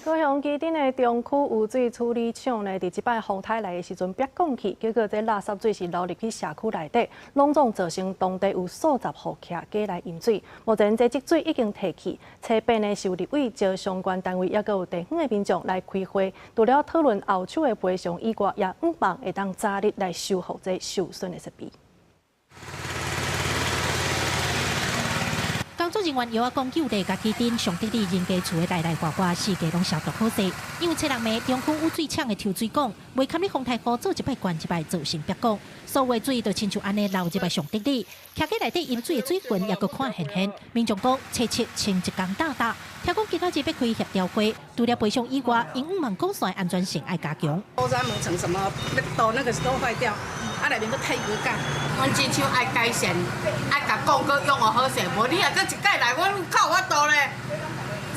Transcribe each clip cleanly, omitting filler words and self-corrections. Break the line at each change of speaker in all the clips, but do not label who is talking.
高雄基丁的中区污水处理厂呢，伫即摆风台来的时阵，别讲去，结果这垃圾水是流入去社区内底，拢总造成当地有数十户徛过来饮水。目前这积水已经提起，车边的受立委招相关单位，也佮有地方的民众来开会，除了讨论后手的赔偿以外，也希望会当早日来修复这受损的设备。
工作人员又讲救地，甲基丁上得里人家厝的来外外四界拢消毒好势，因为车人骂中区污水厂的抽水管未堪你风台河做一摆关一摆造成别讲，所有水就亲像安尼流一摆上得里，徛喺内底饮水的水群也阁看现现。民众讲车清一工打打，听讲今仔日要开协调会，除了赔偿以外，因毋望公线安全性爱加强。
高山门层什么都那个都坏掉。 啊，内面搁太高架，
阮这厂爱改善，爱甲讲搁用好势，无你啊，搁一届来，阮靠我度咧。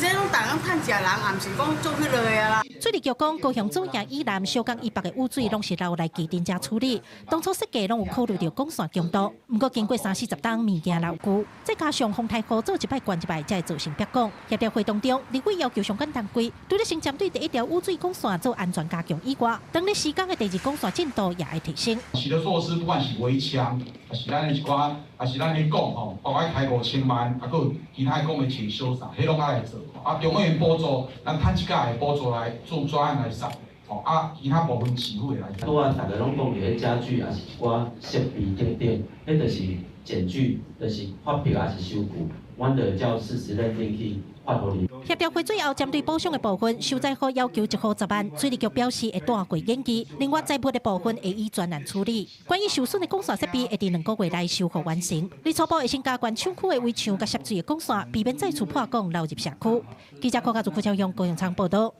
这拢逐工趁食人，也毋是讲做迄落个啦。
水利局讲，高雄左营以南、小港以北的污水拢是流来基丁家处理。当初设计拢有考虑到公线强度，不过经过30-40档物件留久，再加上风台河做一摆关一摆，才会造成别讲。协调会当中，立委要求相关单位，除了先针对第一条污水公线做安全加强以外，当日施工的第二公线进度也会提升。
是的措施，不管是围墙，还是咱的一寡，还是咱咧讲吼，包括开5000万，啊，佮其他讲的清修啥，迄拢爱来做。 啊，中央的补助，咱趁一届的补助来做专案来送，哦啊，其他部分市府会来。
拄啊，大家拢讲着家具也是一寡设备等等，迄就是检具，就是发票也是收据，阮着照事实认定去发互你。
协调会最后针对补偿的部分，收载好要求1户10万，水利局表示会带过研究，另外再补的部分会以专案处理。关于受损的供线设备，会伫2个月内修复完成。你初步会先加关厂区的围墙甲涉水的供线，避免再次破管流入社区。记者柯家族副朝向高雄仓报道。